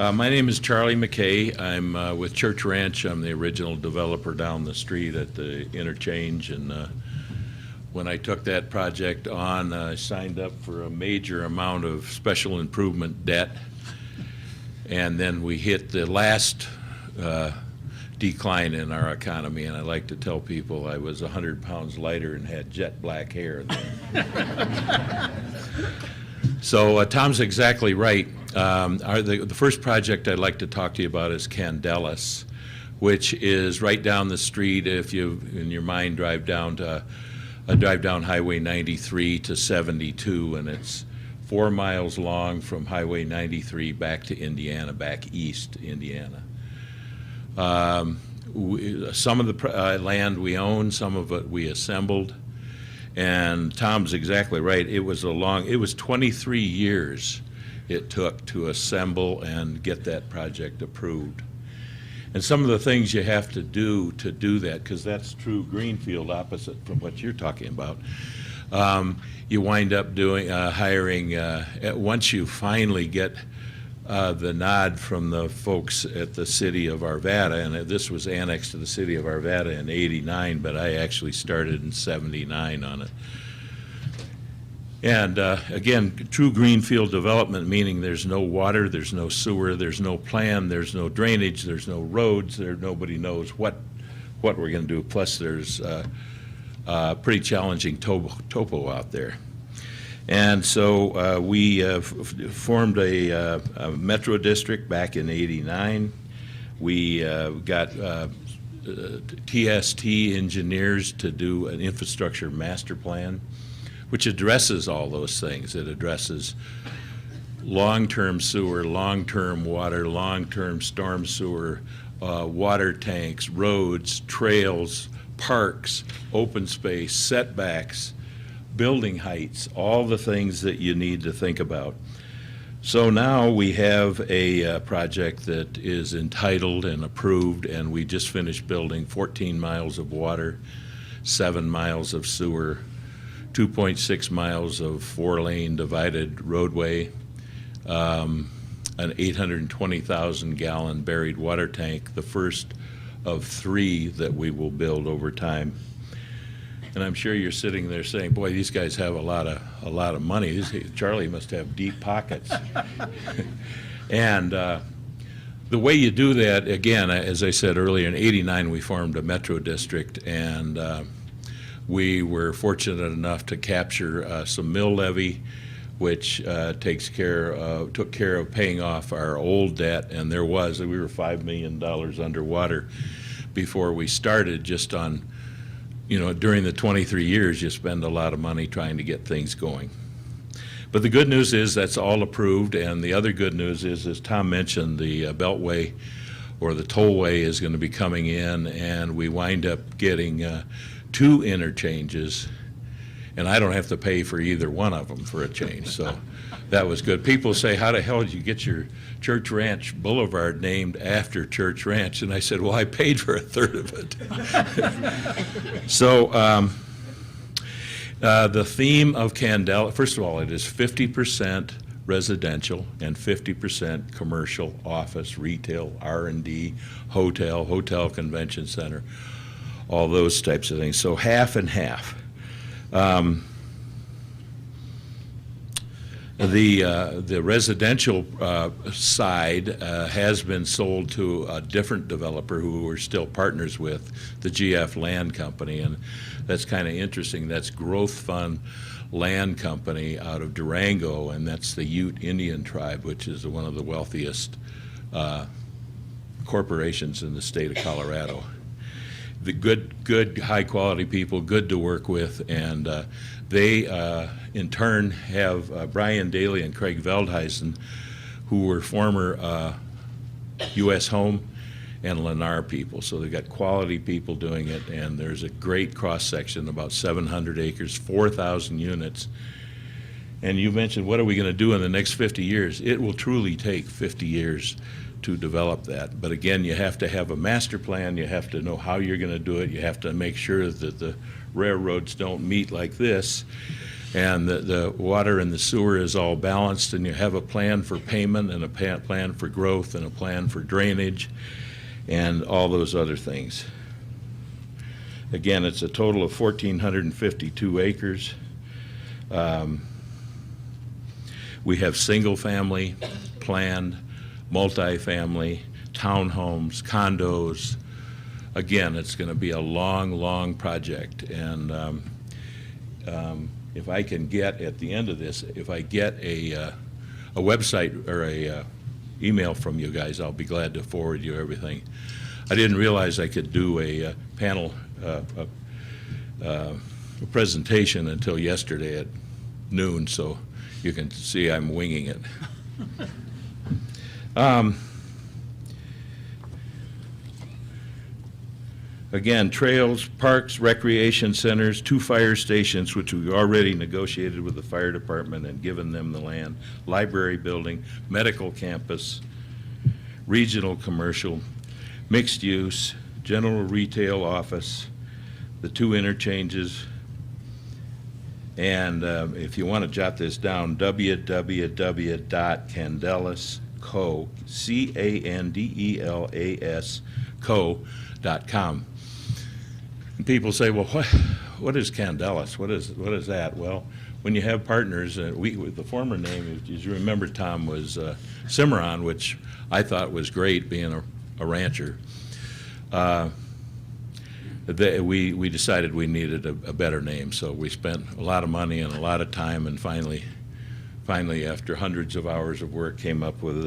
My name is Charlie McKay. I'm with Church Ranch. I'm the original developer down the street at the interchange. And when I took that project on, I signed up for a major amount of special improvement debt. And then we hit the last decline in our economy. And I like to tell people I was 100 pounds lighter and had jet black hair. So Tom's exactly right. The first project I'd like to talk to you about is Candelas, which is right down the street. If you, in your mind, drive down Highway 93 to 72, and it's 4 miles long from Highway 93 back to Indiana, back east Indiana. Some of the land we own, some of it we assembled. And Tom's exactly right. It was 23 years it took to assemble and get that project approved. And some of the things you have to do that, because that's true greenfield opposite from what you're talking about. You wind up hiring, once you finally get the nod from the folks at the city of Arvada, and this was annexed to the city of Arvada in '89, but I actually started in '79 on it. And again, true greenfield development, meaning there's no water, there's no sewer, there's no plan, there's no drainage, there's no roads, nobody knows what we're going to do. Plus, there's pretty challenging topo out there. And so we formed a metro district back in '89. We got TST engineers to do an infrastructure master plan, which addresses all those things. It addresses long-term sewer, long-term water, long-term storm sewer, water tanks, roads, trails, parks, open space, setbacks, building heights, all the things that you need to think about. So now we have a project that is entitled and approved, and we just finished building 14 miles of water, 7 miles of sewer, 2.6 miles of 4-lane divided roadway, an 820,000 gallon buried water tank, the first of 3 that we will build over time. And I'm sure you're sitting there saying, boy, these guys have a lot of money. Charlie must have deep pockets. And the way you do that, again, as I said earlier, in '89 we formed a metro district, and we were fortunate enough to capture some mill levy, which took care of paying off our old debt. And we were $5 million underwater before we started, just on, during the 23 years, you spend a lot of money trying to get things going. But the good news is that's all approved, and the other good news is, as Tom mentioned, the Beltway or the tollway is going to be coming in, and we wind up getting 2 interchanges, and I don't have to pay for either one of them for a change, so that was good. People say, how the hell did you get your Church Ranch Boulevard named after Church Ranch? And I said, well, I paid for a third of it. So the theme of Candela, first of all, it is 50% residential and 50% commercial, office, retail, R&D, hotel convention center, all those types of things. So half and half. The residential side has been sold to a different developer who we're still partners with, the GF Land Company, and that's kind of interesting. That's Growth Fund Land Company out of Durango, and that's the Ute Indian tribe, which is one of the wealthiest corporations in the state of Colorado. The good high-quality people, good to work with, and they, in turn, have Brian Daly and Craig Veldhuisen, who were former U.S. Home and Lennar people. So they've got quality people doing it, and there's a great cross-section, about 700 acres, 4,000 units. And you mentioned, what are we going to do in the next 50 years? It will truly take 50 years to develop that. But again, you have to have a master plan. You have to know how you're going to do it. You have to make sure that the railroads don't meet like this. and the water and the sewer is all balanced, and you have a plan for payment and a plan for growth and a plan for drainage and all those other things. Again, it's a total of 1,452 acres. We have single-family planned, multifamily, townhomes, condos. Again, it's going to be a long, long project, and if I can get, at the end of this, if I get a website or a email from you guys, I'll be glad to forward you everything. I didn't realize I could do a panel a presentation until yesterday at noon, so you can see I'm winging it. Again, trails, parks, recreation centers, 2 fire stations, which we already negotiated with the fire department and given them the land, library building, medical campus, regional commercial, mixed use, general retail office, the 2 interchanges, and if you want to jot this down, www.candelasco, C-A-N-D-E-L-A-S, co.com. And people say, well, what is Candelas? What is that? Well, when you have partners, the former name, as you remember, Tom, was Cimarron, which I thought was great, being a rancher. We decided we needed a better name, so we spent a lot of money and a lot of time, and finally, after hundreds of hours of work, came up with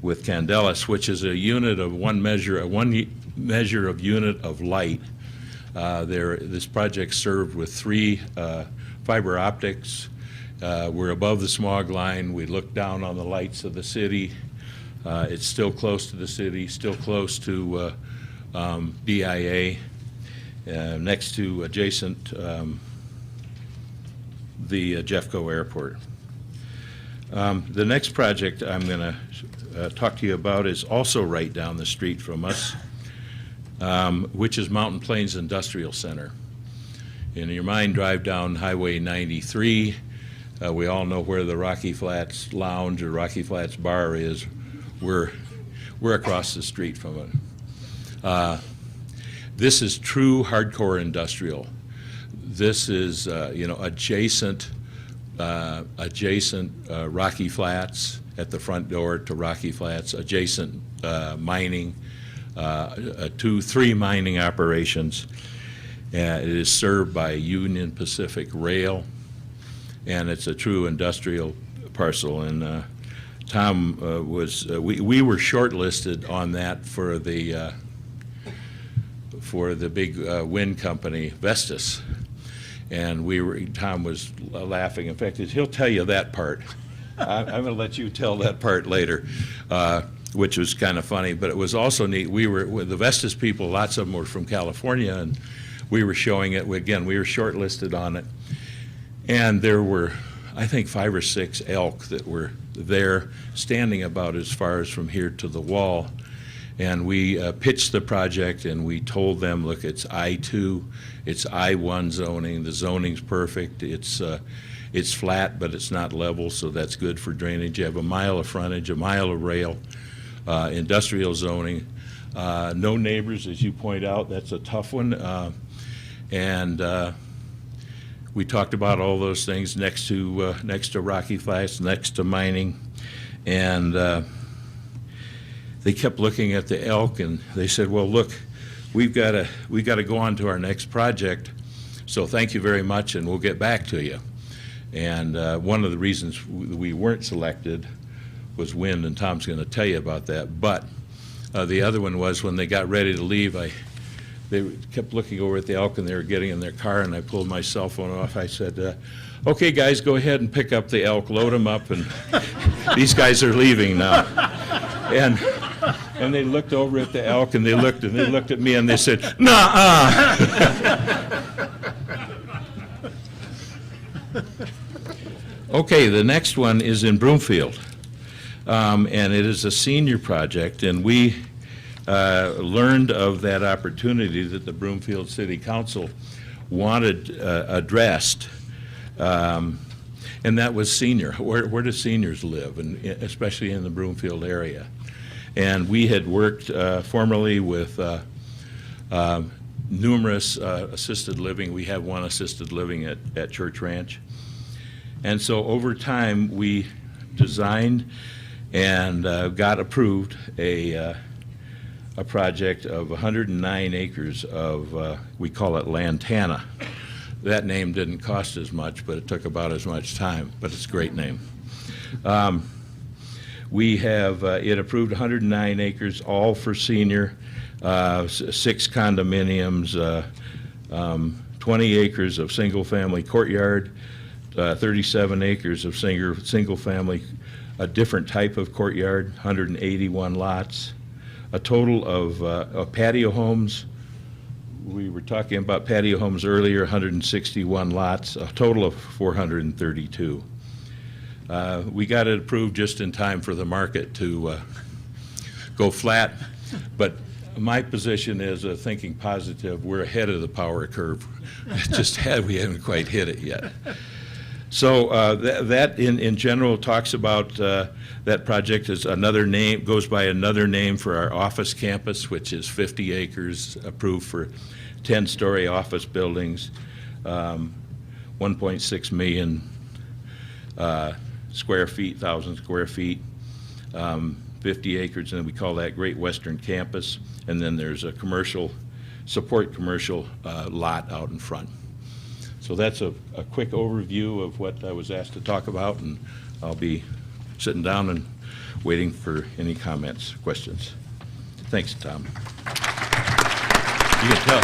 Candelas, which is a unit of one measure of unit of light. This project served with 3 fiber optics. We're above the smog line. We look down on the lights of the city. It's still close to the city, still close to BIA, next to adjacent the Jeffco Airport. The next project I'm going to talk to you about is also right down the street from us, which is Mountain Plains Industrial Center. In your mind, drive down Highway 93. We all know where the Rocky Flats Lounge or Rocky Flats Bar is. We're across the street from it. This is true hardcore industrial. This is adjacent Rocky Flats at the front door to Rocky Flats, adjacent mining, 3 mining operations. It is served by Union Pacific Rail, and it's a true industrial parcel. And Tom we were shortlisted on that for the big wind company, Vestas. And Tom was laughing. In fact, he'll tell you that part. I'm going to let you tell that part later, which was kind of funny, but it was also neat. We were with the Vestas people, lots of them were from California, and we were showing it. Again, we were shortlisted on it. And there were, I think, 5 or 6 elk that were there, standing about as far as from here to the wall. And we pitched the project, and we told them, look, it's I-2, it's I-1 zoning. The zoning's perfect. It's flat, but it's not level, so that's good for drainage. You have a mile of frontage, a mile of rail, industrial zoning. No neighbors, as you point out. That's a tough one. And we talked about all those things next to Rocky Flats, next to mining, and they kept looking at the elk, and they said, well, look, we got to go on to our next project, so thank you very much, and we'll get back to you. And one of the reasons we weren't selected was wind, and Tom's going to tell you about that. But the other one was when they got ready to leave, they kept looking over at the elk, and they were getting in their car, and I pulled my cell phone off. I said, okay, guys, go ahead and pick up the elk, load them up, and these guys are leaving now. And they looked over at the elk, and they looked at me, and they said, "Nuh-uh." Okay, the next one is in Broomfield, and it is a senior project, and we learned of that opportunity that the Broomfield City Council wanted addressed, And that was senior. Where do seniors live, and especially in the Broomfield area? And we had worked formerly with numerous assisted living. We have one assisted living at Church Ranch. And so over time, we designed and got approved a project of 109 acres of, we call it Lantana. That name didn't cost as much, but it took about as much time, but it's a great name. We have it approved 109 acres, all for senior, 6 condominiums, 20 acres of single-family courtyard, 37 acres of single-family, a different type of courtyard, 181 lots, a total of patio homes. We were talking about patio homes earlier, 161 lots, a total of 432. We got it approved just in time for the market to go flat, but my position is thinking positive. We're ahead of the power curve. We haven't quite hit it yet. So that in general talks about that project is another name, goes by another name for our office campus, which is 50 acres approved for 10-story office buildings, 1.6 million square feet, 1,000 square feet, 50 acres, and we call that Great Western Campus. And then there's a commercial lot out in front. So that's a quick overview of what I was asked to talk about, and I'll be sitting down and waiting for any comments, questions. Thanks, Tom. You can tell.